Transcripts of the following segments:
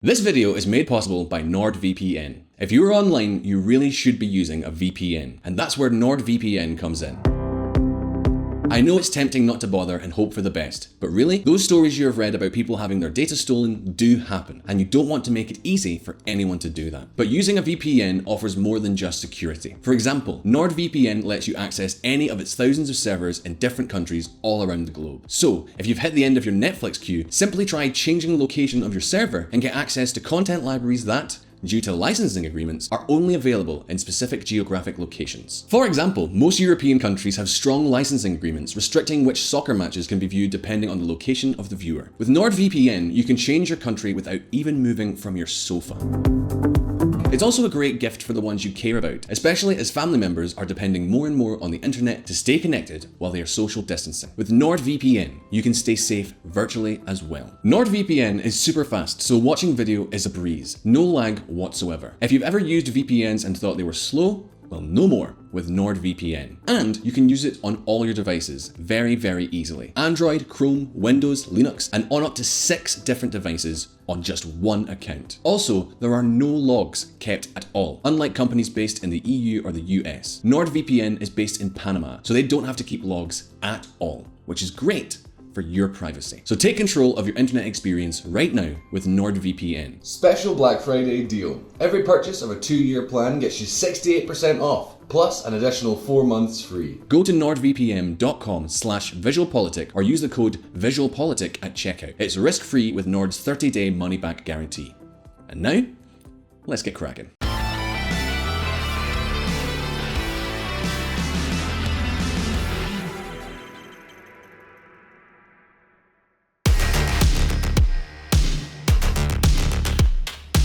This video is made possible by NordVPN. If you're online, you really should be using a VPN, and that's where NordVPN comes in. I know it's tempting not to bother and hope for the best, but really, those stories you have read about people having their data stolen do happen, and you don't want to make it easy for anyone to do that. But using a VPN offers more than just security. For example, NordVPN lets you access any of its thousands of servers in different countries all around the globe. So, if you've hit the end of your Netflix queue, simply try changing the location of your server and get access to content libraries that, due to licensing agreements, are only available in specific geographic locations. For example, most European countries have strong licensing agreements restricting which soccer matches can be viewed depending on the location of the viewer. With NordVPN, you can change your country without even moving from your sofa. It's also a great gift for the ones you care about, especially as family members are depending more and more on the internet to stay connected while they are social distancing. With NordVPN, you can stay safe virtually as well. NordVPN is super fast, so watching video is a breeze. No lag whatsoever. If you've ever used VPNs and thought they were slow, well, no more with NordVPN. And you can use it on all your devices very, very easily. Android, Chrome, Windows, Linux, and on up to 6 different devices on just one account. Also, there are no logs kept at all, unlike companies based in the EU or the US. NordVPN is based in Panama, so they don't have to keep logs at all, which is great for your privacy. So take control of your internet experience right now with NordVPN. Special Black Friday deal. Every purchase of a 2-year plan gets you 68% off, plus an additional 4 months free. Go to nordvpn.com/VisualPolitik or use the code VisualPolitik at checkout. It's risk-free with Nord's 30-day money-back guarantee. And now, let's get cracking.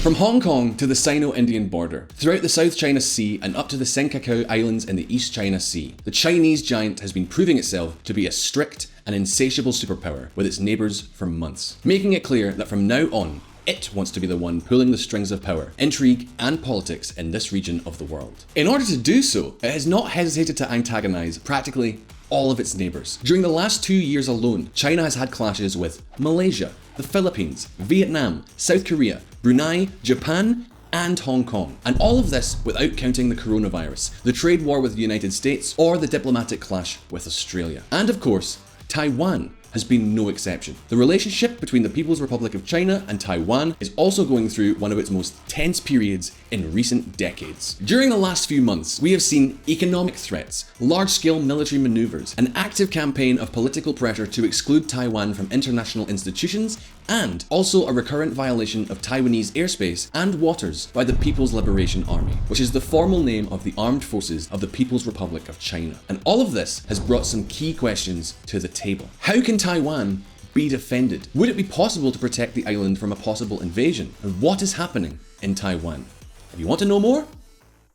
From Hong Kong to the Sino-Indian border, throughout the South China Sea and up to the Senkaku Islands in the East China Sea, the Chinese giant has been proving itself to be a strict and insatiable superpower with its neighbours for months, making it clear that from now on, it wants to be the one pulling the strings of power, intrigue, and politics in this region of the world. In order to do so, it has not hesitated to antagonise practically all of its neighbours. During the last 2 years alone, China has had clashes with Malaysia, the Philippines, Vietnam, South Korea, Brunei, Japan, and Hong Kong. And all of this without counting the coronavirus, the trade war with the United States, or the diplomatic clash with Australia. And of course, Taiwan has been no exception. The relationship between the People's Republic of China and Taiwan is also going through one of its most tense periods in recent decades. During the last few months, we have seen economic threats, large-scale military maneuvers, an active campaign of political pressure to exclude Taiwan from international institutions, and also a recurrent violation of Taiwanese airspace and waters by the People's Liberation Army, which is the formal name of the armed forces of the People's Republic of China. And all of this has brought some key questions to the table. How can Taiwan be defended? Would it be possible to protect the island from a possible invasion? And what is happening in Taiwan? If you want to know more,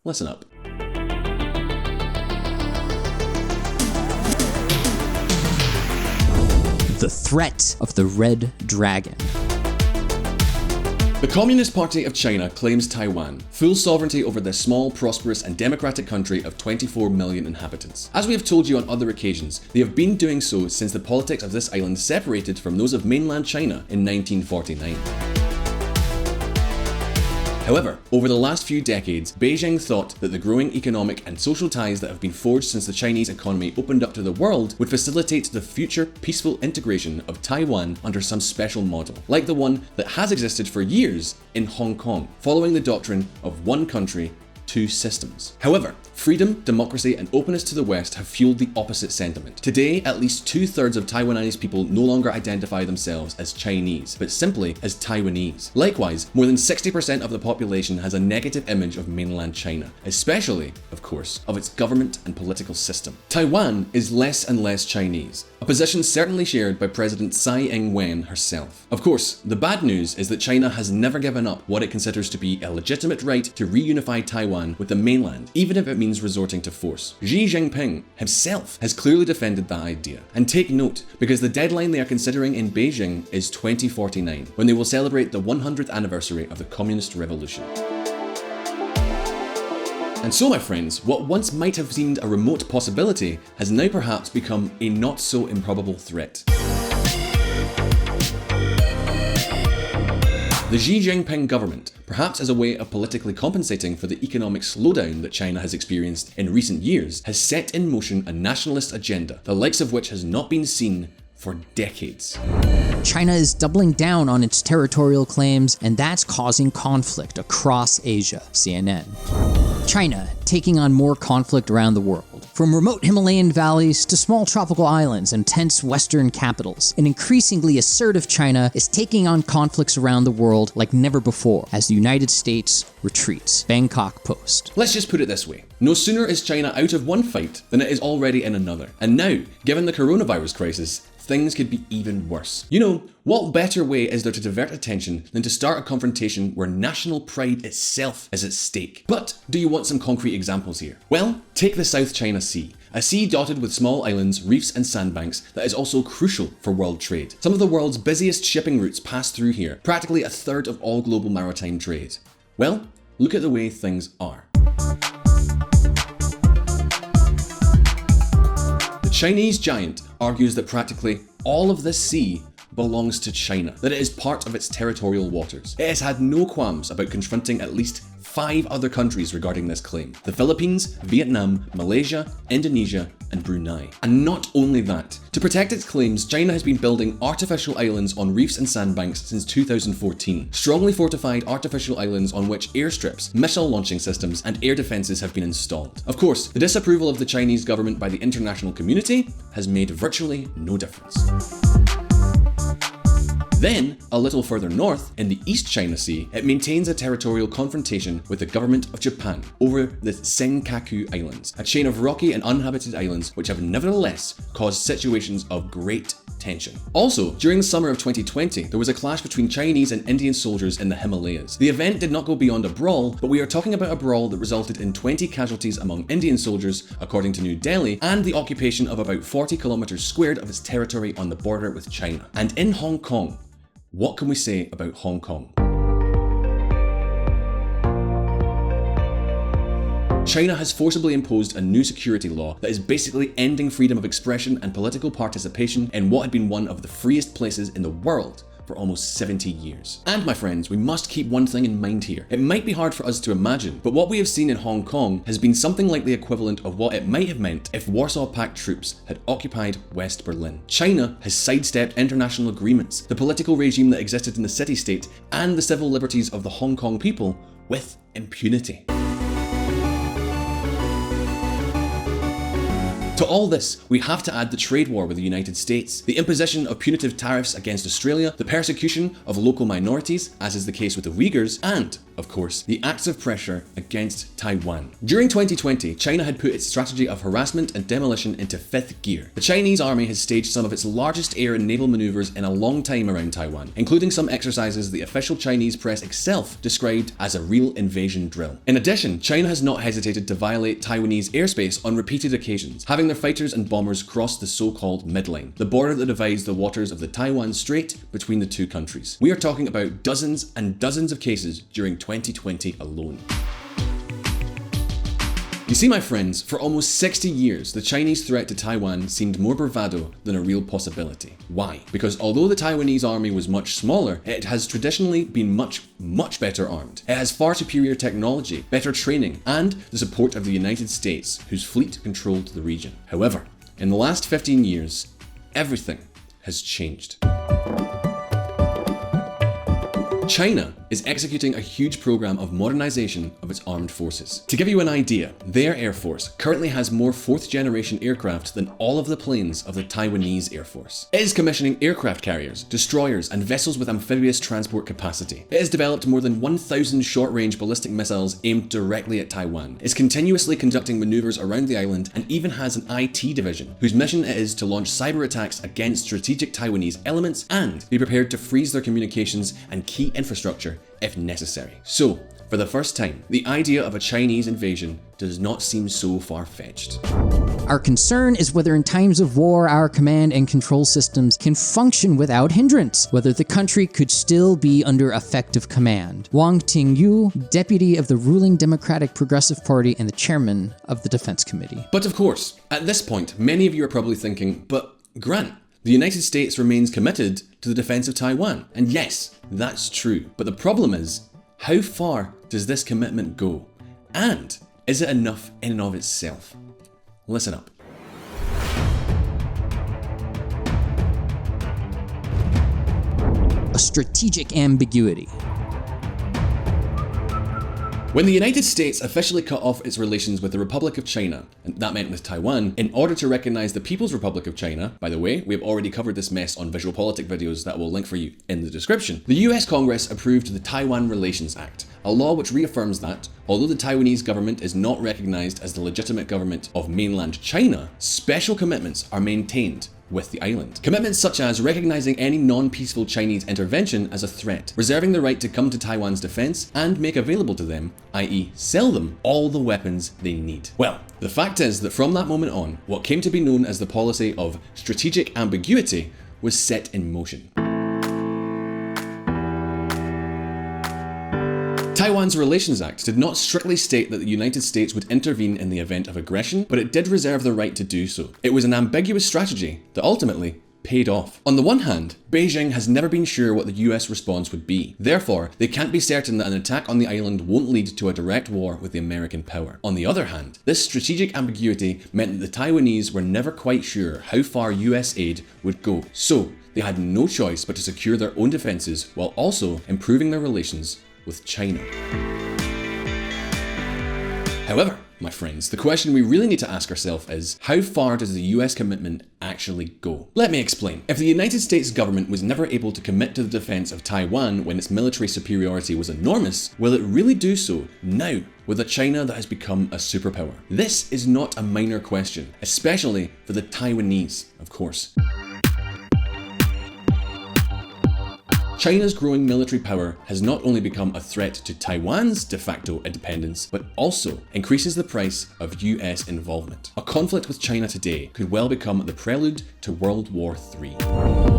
listen up. The threat of the Red Dragon. The Communist Party of China claims Taiwan, full sovereignty over this small, prosperous and democratic country of 24 million inhabitants. As we have told you on other occasions, they have been doing so since the politics of this island separated from those of mainland China in 1949. However, over the last few decades, Beijing thought that the growing economic and social ties that have been forged since the Chinese economy opened up to the world would facilitate the future peaceful integration of Taiwan under some special model, like the one that has existed for years in Hong Kong, following the doctrine of one country, two systems. However, freedom, democracy, and openness to the West have fueled the opposite sentiment. Today, at least 2/3 of Taiwanese people no longer identify themselves as Chinese, but simply as Taiwanese. Likewise, more than 60% of the population has a negative image of mainland China, especially, of course, of its government and political system. Taiwan is less and less Chinese, a position certainly shared by President Tsai Ing-wen herself. Of course, the bad news is that China has never given up what it considers to be a legitimate right to reunify Taiwan with the mainland, even if it means resorting to force. Xi Jinping himself has clearly defended that idea. And take note, because the deadline they are considering in Beijing is 2049, when they will celebrate the 100th anniversary of the Communist Revolution. And so, my friends, what once might have seemed a remote possibility has now perhaps become a not so improbable threat. The Xi Jinping government, perhaps as a way of politically compensating for the economic slowdown that China has experienced in recent years, has set in motion a nationalist agenda, the likes of which has not been seen for decades. China is doubling down on its territorial claims, and that's causing conflict across Asia, CNN. China taking on more conflict around the world. From remote Himalayan valleys to small tropical islands and tense Western capitals, an increasingly assertive China is taking on conflicts around the world like never before as the United States retreats. Bangkok Post. Let's just put it this way. No sooner is China out of one fight than it is already in another. And now, given the coronavirus crisis, things could be even worse. You know, what better way is there to divert attention than to start a confrontation where national pride itself is at stake? But do you want some concrete examples here? Well, take the South China Sea, a sea dotted with small islands, reefs and sandbanks that is also crucial for world trade. Some of the world's busiest shipping routes pass through here, practically a third of all global maritime trade. Well, look at the way things are. The Chinese giant argues that practically all of this sea belongs to China, that it is part of its territorial waters. It has had no qualms about confronting at least 5 other countries regarding this claim: the Philippines, Vietnam, Malaysia, Indonesia, and Brunei. And not only that, to protect its claims, China has been building artificial islands on reefs and sandbanks since 2014. Strongly fortified artificial islands on which airstrips, missile launching systems, and air defenses have been installed. Of course, the disapproval of the Chinese government by the international community has made virtually no difference. Then, a little further north, in the East China Sea, it maintains a territorial confrontation with the government of Japan over the Senkaku Islands, a chain of rocky and uninhabited islands which have nevertheless caused situations of great tension. Also, during the summer of 2020, there was a clash between Chinese and Indian soldiers in the Himalayas. The event did not go beyond a brawl, but we are talking about a brawl that resulted in 20 casualties among Indian soldiers, according to New Delhi, and the occupation of about 40 kilometers squared of its territory on the border with China. And in Hong Kong, what can we say about Hong Kong? China has forcibly imposed a new security law that is basically ending freedom of expression and political participation in what had been one of the freest places in the world for almost 70 years. And my friends, we must keep one thing in mind here. It might be hard for us to imagine, but what we have seen in Hong Kong has been something like the equivalent of what it might have meant if Warsaw Pact troops had occupied West Berlin. China has sidestepped international agreements, the political regime that existed in the city-state, and the civil liberties of the Hong Kong people with impunity. To all this, we have to add the trade war with the United States, the imposition of punitive tariffs against Australia, the persecution of local minorities, as is the case with the Uyghurs, and, of course, the acts of pressure against Taiwan. During 2020, China had put its strategy of harassment and demolition into 5th gear. The Chinese army has staged some of its largest air and naval maneuvers in a long time around Taiwan, including some exercises the official Chinese press itself described as a real invasion drill. In addition, China has not hesitated to violate Taiwanese airspace on repeated occasions, having their fighters and bombers cross the so-called midline, the border that divides the waters of the Taiwan Strait between the two countries. We are talking about dozens and dozens of cases during 2020 alone. You see, my friends, for almost 60 years, the Chinese threat to Taiwan seemed more bravado than a real possibility. Why? Because although the Taiwanese army was much smaller, it has traditionally been much better armed. It has far superior technology, better training, and the support of the United States, whose fleet controlled the region. However, in the last 15 years, everything has changed. China is executing a huge program of modernization of its armed forces. To give you an idea, their air force currently has more 4th generation aircraft than all of the planes of the Taiwanese Air Force. It is commissioning aircraft carriers, destroyers, and vessels with amphibious transport capacity. It has developed more than 1,000 short-range ballistic missiles aimed directly at Taiwan, is continuously conducting maneuvers around the island, and even has an IT division, whose mission it is to launch cyber attacks against strategic Taiwanese elements and be prepared to freeze their communications and key infrastructure if necessary. So, for the first time, the idea of a Chinese invasion does not seem so far-fetched. Our concern is whether in times of war our command and control systems can function without hindrance, whether the country could still be under effective command. Wang Tingyu, deputy of the ruling Democratic Progressive Party and the chairman of the Defense Committee. But of course, at this point, many of you are probably thinking, but Grant, The United States remains committed to the defense of Taiwan. And yes, that's true. But the problem is, how far does this commitment go? And is it enough in and of itself? Listen up. A strategic ambiguity. When the United States officially cut off its relations with the Republic of China, and that meant with Taiwan, in order to recognize the People's Republic of China, by the way, we have already covered this mess on VisualPolitik videos that will link for you in the description, the US Congress approved the Taiwan Relations Act, a law which reaffirms that, although the Taiwanese government is not recognized as the legitimate government of mainland China, special commitments are maintained with the island. Commitments such as recognizing any non-peaceful Chinese intervention as a threat, reserving the right to come to Taiwan's defense and make available to them, i.e. sell them, all the weapons they need. Well, the fact is that from that moment on, what came to be known as the policy of strategic ambiguity was set in motion. Taiwan's Relations Act did not strictly state that the United States would intervene in the event of aggression, but it did reserve the right to do so. It was an ambiguous strategy that ultimately paid off. On the one hand, Beijing has never been sure what the US response would be. Therefore, they can't be certain that an attack on the island won't lead to a direct war with the American power. On the other hand, this strategic ambiguity meant that the Taiwanese were never quite sure how far US aid would go. So, they had no choice but to secure their own defenses while also improving their relations with China. However, my friends, the question we really need to ask ourselves is, how far does the US commitment actually go? Let me explain. If the United States government was never able to commit to the defense of Taiwan when its military superiority was enormous, will it really do so now with a China that has become a superpower? This is not a minor question, especially for the Taiwanese, of course. China's growing military power has not only become a threat to Taiwan's de facto independence, but also increases the price of US involvement. A conflict with China today could well become the prelude to World War III.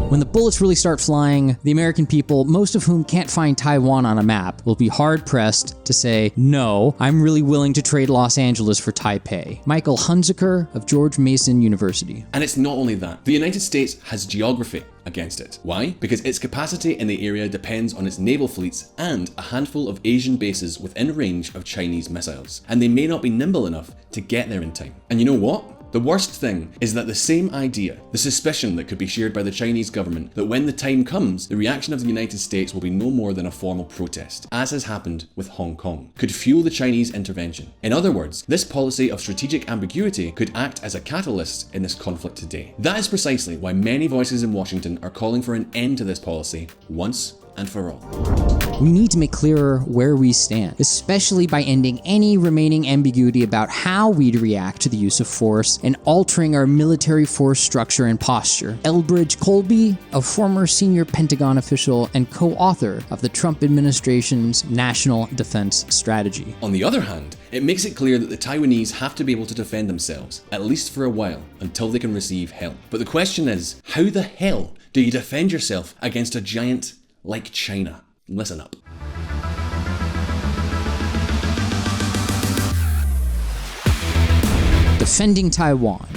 When the bullets really start flying, the American people, most of whom can't find Taiwan on a map, will be hard-pressed to say, no, I'm really willing to trade Los Angeles for Taipei. Michael Hunziker of George Mason University. And it's not only that. The United States has geography against it. Why? Because its capacity in the area depends on its naval fleets and a handful of Asian bases within range of Chinese missiles. And they may not be nimble enough to get there in time. And you know what? The worst thing is that the same idea, the suspicion that could be shared by the Chinese government, that when the time comes, the reaction of the United States will be no more than a formal protest, as has happened with Hong Kong, could fuel the Chinese intervention. In other words, this policy of strategic ambiguity could act as a catalyst in this conflict today. That is precisely why many voices in Washington are calling for an end to this policy once and for all. We need to make clearer where we stand, especially by ending any remaining ambiguity about how we'd react to the use of force and altering our military force structure and posture. Elbridge Colby, a former senior Pentagon official and co-author of the Trump administration's National Defense Strategy. On the other hand, it makes it clear that the Taiwanese have to be able to defend themselves, at least for a while, until they can receive help. But the question is, how the hell do you defend yourself against a giant like China? Listen up. Defending Taiwan.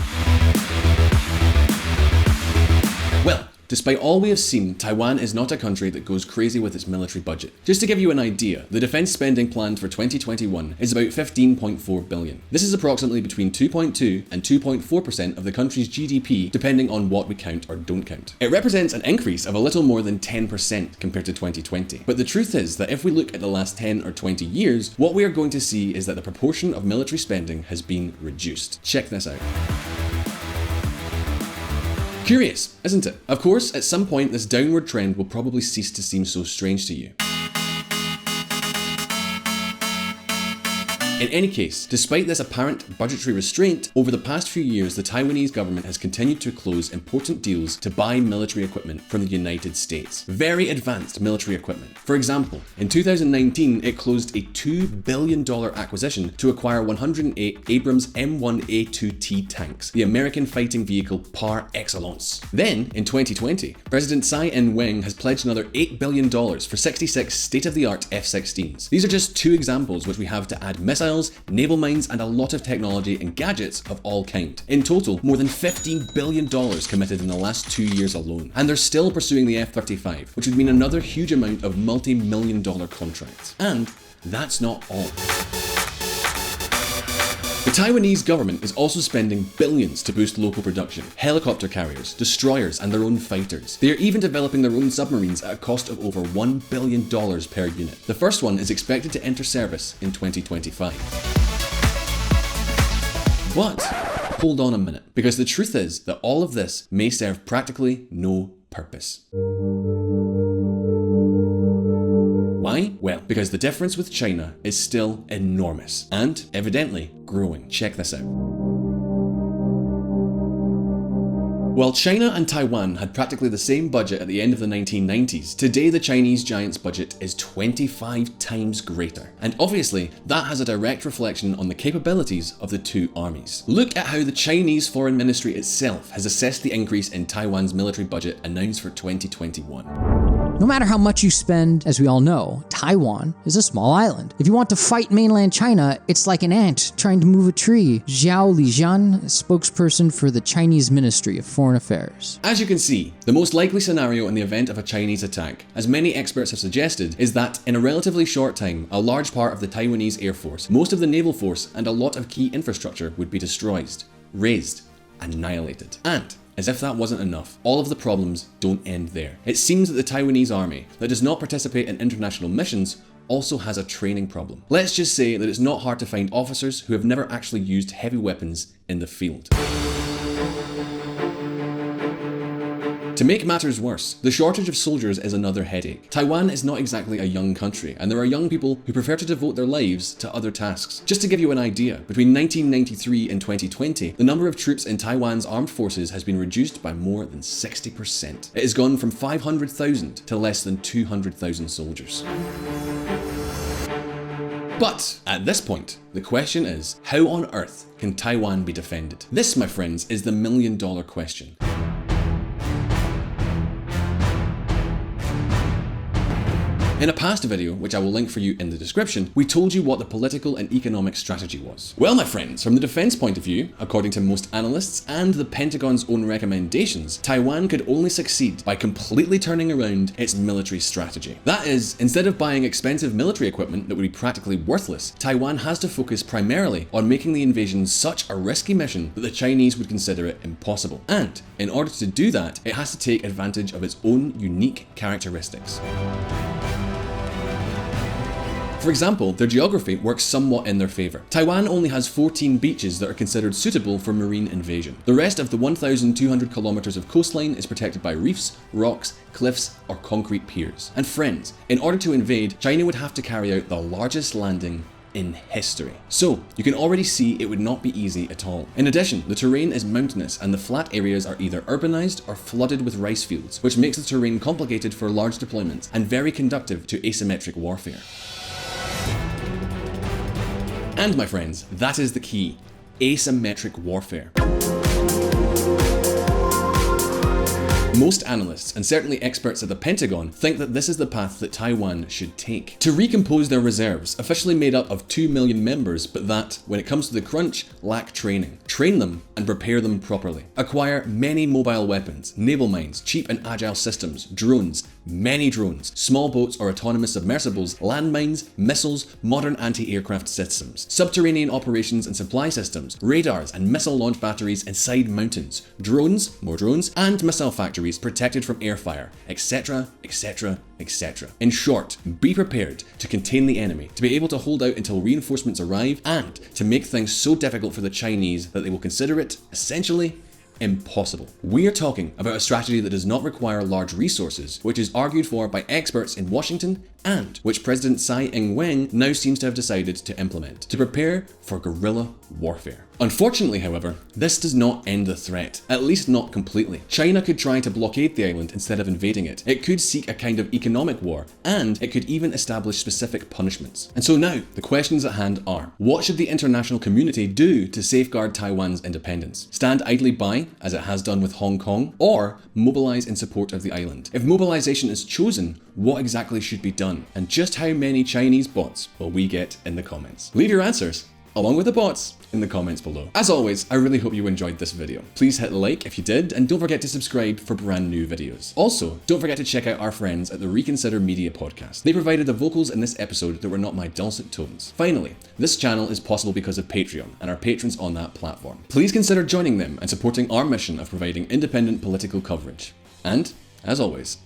Well, despite all we have seen, Taiwan is not a country that goes crazy with its military budget. Just to give you an idea, the defense spending planned for 2021 is about $15.4 billion. This is approximately between 2.2 and 2.4% of the country's GDP, depending on what we count or don't count. It represents an increase of a little more than 10% compared to 2020. But the truth is that if we look at the last 10 or 20 years, what we are going to see is that the proportion of military spending has been reduced. Check this out. Curious, isn't it? Of course, at some point this downward trend will probably cease to seem so strange to you. In any case, despite this apparent budgetary restraint, over the past few years the Taiwanese government has continued to close important deals to buy military equipment from the United States. Very advanced military equipment. For example, in 2019 it closed a $2 billion acquisition to acquire 108 Abrams M1A2T tanks, the American fighting vehicle par excellence. Then, in 2020, President Tsai Ing-wen has pledged another $8 billion for 66 state-of-the-art F-16s. These are just two examples which we have to add missiles missiles, naval mines, and a lot of technology and gadgets of all kind. In total, more than $15 billion committed in the last 2 years alone. And they're still pursuing the F-35, which would mean another huge amount of multi-million-dollar contracts. And that's not all. The Taiwanese government is also spending billions to boost local production, helicopter carriers, destroyers, and their own fighters. They are even developing their own submarines at a cost of over $1 billion per unit. The first one is expected to enter service in 2025. But hold on a minute, because the truth is that all of this may serve practically no purpose. Why? Well, because the difference with China is still enormous and, evidently, growing. Check this out. While China and Taiwan had practically the same budget at the end of the 1990s, today the Chinese giant's budget is 25 times greater. And obviously, that has a direct reflection on the capabilities of the two armies. Look at how the Chinese Foreign Ministry itself has assessed the increase in Taiwan's military budget announced for 2021. No matter how much you spend, as we all know, Taiwan is a small island. If you want to fight mainland China, it's like an ant trying to move a tree. Zhao Lijian, spokesperson for the Chinese Ministry of Foreign Affairs. As you can see, the most likely scenario in the event of a Chinese attack, as many experts have suggested, is that in a relatively short time, a large part of the Taiwanese Air Force, most of the naval force, and a lot of key infrastructure would be destroyed, razed, annihilated. And as if that wasn't enough, all of the problems don't end there. It seems that the Taiwanese army, that does not participate in international missions, also has a training problem. Let's just say that it's not hard to find officers who have never actually used heavy weapons in the field. To make matters worse, the shortage of soldiers is another headache. Taiwan is not exactly a young country, and there are young people who prefer to devote their lives to other tasks. Just to give you an idea, between 1993 and 2020, the number of troops in Taiwan's armed forces has been reduced by more than 60%. It has gone from 500,000 to less than 200,000 soldiers. But at this point, the question is, how on earth can Taiwan be defended? This, my friends, is the million-dollar question. In a past video, which I will link for you in the description, we told you what the political and economic strategy was. Well, my friends, from the defense point of view, according to most analysts and the Pentagon's own recommendations, Taiwan could only succeed by completely turning around its military strategy. That is, instead of buying expensive military equipment that would be practically worthless, Taiwan has to focus primarily on making the invasion such a risky mission that the Chinese would consider it impossible. And in order to do that, it has to take advantage of its own unique characteristics. For example, their geography works somewhat in their favour. Taiwan only has 14 beaches that are considered suitable for marine invasion. The rest of the 1,200 kilometres of coastline is protected by reefs, rocks, cliffs, or concrete piers. And friends, in order to invade, China would have to carry out the largest landing in history. So, you can already see it would not be easy at all. In addition, the terrain is mountainous and the flat areas are either urbanized or flooded with rice fields, which makes the terrain complicated for large deployments and very conducive to asymmetric warfare. And my friends, that is the key: asymmetric warfare. Most analysts, and certainly experts at the Pentagon, think that this is the path that Taiwan should take. To recompose their reserves, officially made up of 2 million members, but that, when it comes to the crunch, lack training. Train them and prepare them properly. Acquire many mobile weapons, naval mines, cheap and agile systems, drones, many drones, small boats or autonomous submersibles, landmines, missiles, modern anti-aircraft systems, subterranean operations and supply systems, radars and missile launch batteries inside mountains, drones, more drones, and missile factories protected from air fire, etc, etc, etc. In short, be prepared to contain the enemy, to be able to hold out until reinforcements arrive, and to make things so difficult for the Chinese that they will consider it, essentially, impossible. We are talking about a strategy that does not require large resources, which is argued for by experts in Washington and which President Tsai Ing-wen now seems to have decided to implement, to prepare for guerrilla warfare. Unfortunately, however, this does not end the threat, at least not completely. China could try to blockade the island instead of invading it. It could seek a kind of economic war, and it could even establish specific punishments. And so now, the questions at hand are, what should the international community do to safeguard Taiwan's independence? Stand idly by as it has done with Hong Kong, or mobilise in support of the island? If mobilisation is chosen, what exactly should be done? And just how many Chinese bots will we get in the comments? Leave your answers, along with the bots, in the comments below. As always, I really hope you enjoyed this video. Please hit like if you did, and don't forget to subscribe for brand new videos. Also, don't forget to check out our friends at the Reconsider Media podcast. They provided the vocals in this episode that were not my dulcet tones. Finally, this channel is possible because of Patreon and our patrons on that platform. Please consider joining them and supporting our mission of providing independent political coverage. And, as always,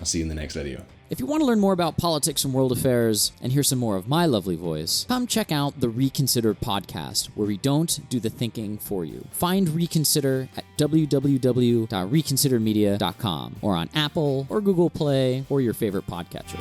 I'll see you in the next video. If you want to learn more about politics and world affairs and hear some more of my lovely voice, come check out the Reconsider podcast, where we don't do the thinking for you. Find Reconsider at www.reconsidermedia.com or on Apple or Google Play or your favorite podcatcher.